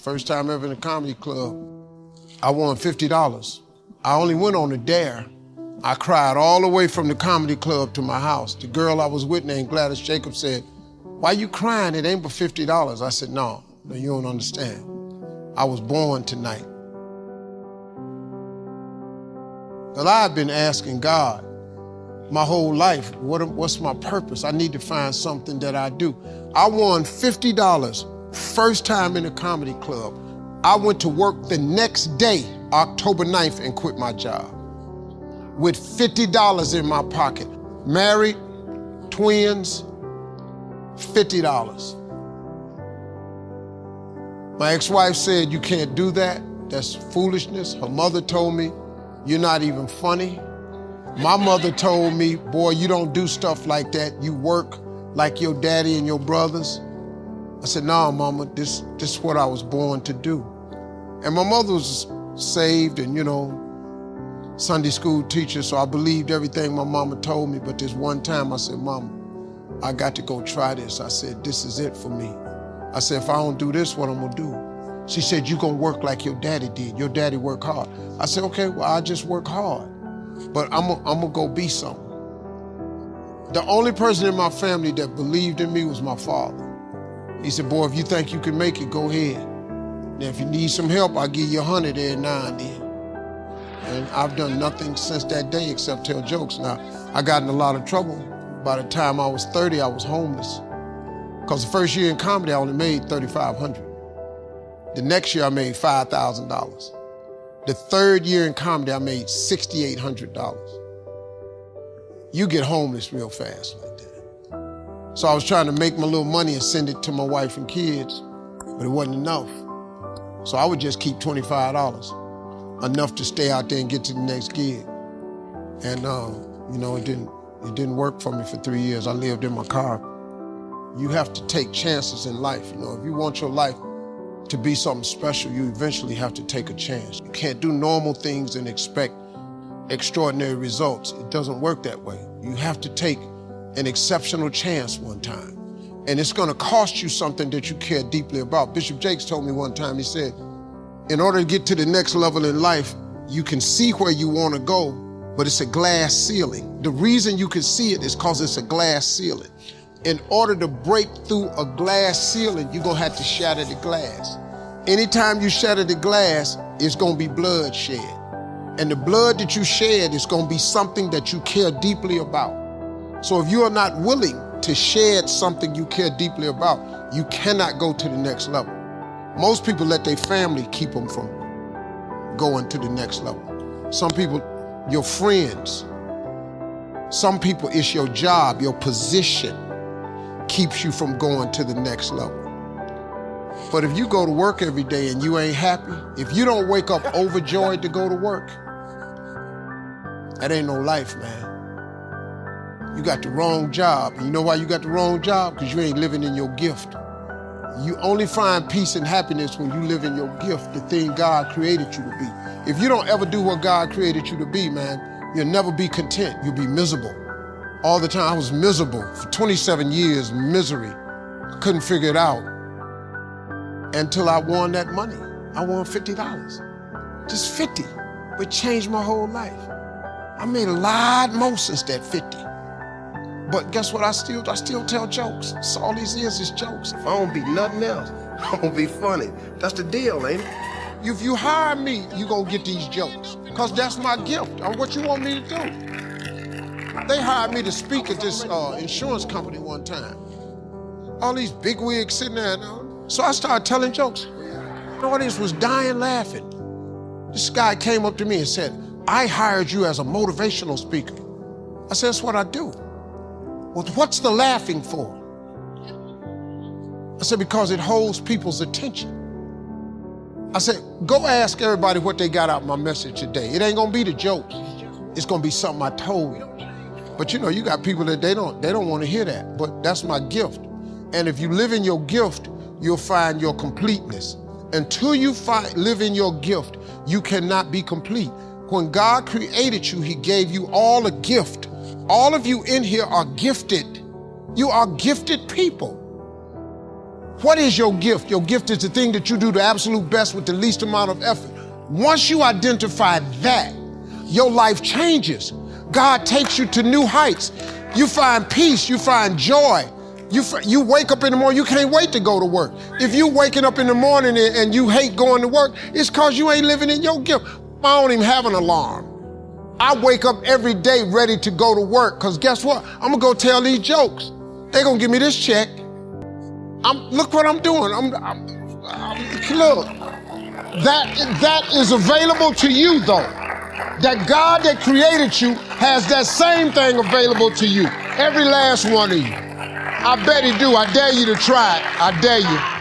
First time ever in a comedy club. I won $50. I only went on a dare. I cried all the way from the comedy club to my house. The girl I was with named Gladys Jacobs said, "Why you crying? It ain't but $50. I said, no, you don't understand. I was born tonight. Well, I've been asking God my whole life, what's my purpose? I need to find something that I do. I won $50, first time in a comedy club. I went to work the next day, October 9th, and quit my job with $50 in my pocket. Married, twins, $50. My ex-wife said, "You can't do that. That's foolishness." Her mother told me, "You're not even funny." My mother told me, "Boy, you don't do stuff like that. You work like your daddy and your brothers." I said, "No, Mama, this is what I was born to do." And my mother was saved and, Sunday school teacher, so I believed everything my mama told me. But this one time I said, "Mama, I got to go try this." I said, "This is it for me." I said, "If I don't do this, what I'm gonna do?" She said, "You're gonna work like your daddy did. Your daddy worked hard." I said, "Okay, well, I just work hard, but I'm gonna go be something." The only person in my family that believed in me was my father. He said, "Boy, if you think you can make it, go ahead. Now, if you need some help, I'll give you 100 every now and then." And I've done nothing since that day except tell jokes. Now, I got in a lot of trouble. By the time I was 30, I was homeless. Because the first year in comedy, I only made $3,500. The next year, I made $5,000. The third year in comedy, I made $6,800. You get homeless real fast like that. So I was trying to make my little money and send it to my wife and kids, but it wasn't enough. So I would just keep $25, enough to stay out there and get to the next gig. And it didn't work for me for 3 years. I lived in my car. You have to take chances in life. If you want your life to be something special, you eventually have to take a chance. You can't do normal things and expect extraordinary results. It doesn't work that way. You have to take an exceptional chance one time. And it's gonna cost you something that you care deeply about. Bishop Jakes told me one time, he said, in order to get to the next level in life, you can see where you wanna go, but it's a glass ceiling. The reason you can see it is because it's a glass ceiling. In order to break through a glass ceiling, you're gonna have to shatter the glass. Anytime you shatter the glass, it's gonna be blood shed. And the blood that you shed is gonna be something that you care deeply about. So if you are not willing to shed something you care deeply about, you cannot go to the next level. Most people let their family keep them from going to the next level. Some people, your friends. Some people, it's your job, your position keeps you from going to the next level. But if you go to work every day and you ain't happy, if you don't wake up overjoyed to go to work, that ain't no life, man. You got the wrong job. And you know why you got the wrong job? Because you ain't living in your gift. You only find peace and happiness when you live in your gift, the thing God created you to be. If you don't ever do what God created you to be, man, you'll never be content. You'll be miserable. All the time, I was miserable. For 27 years, misery. I couldn't figure it out until I won that money. I won $50. Just 50, but changed my whole life. I made a lot more since that 50. But guess what? I still tell jokes. So all these years is jokes. If I don't be nothing else, I'm gonna be funny. That's the deal, ain't it? If you hire me, you gonna get these jokes. Cause that's my gift. What you want me to do? They hired me to speak at this insurance company one time. All these big wigs sitting there. So I started telling jokes. The audience was dying laughing. This guy came up to me and said, "I hired you as a motivational speaker." I said, "That's what I do." "Well, what's the laughing for?" I said, "Because it holds people's attention." I said, "Go ask everybody what they got out of my message today. It ain't gonna be the jokes. It's gonna be something I told you." But you got people that they don't want to hear that, but that's my gift. And if you live in your gift, you'll find your completeness. Until you live in your gift, you cannot be complete. When God created you, he gave you all a gift. All of you in here are gifted. You are gifted people. What is your gift? Your gift is the thing that you do the absolute best with the least amount of effort. Once you identify that, your life changes. God takes you to new heights. You find peace, you find joy. You wake up in the morning, you can't wait to go to work. If you waking up in the morning and you hate going to work, it's because you ain't living in your gift. I don't even have an alarm. I wake up every day ready to go to work, because guess what? I'm gonna go tell these jokes. They're gonna give me this check. Look what I'm doing. Look, that is available to you though. That God that created you has that same thing available to you. Every last one of you. I bet he do. I dare you to try it. I dare you.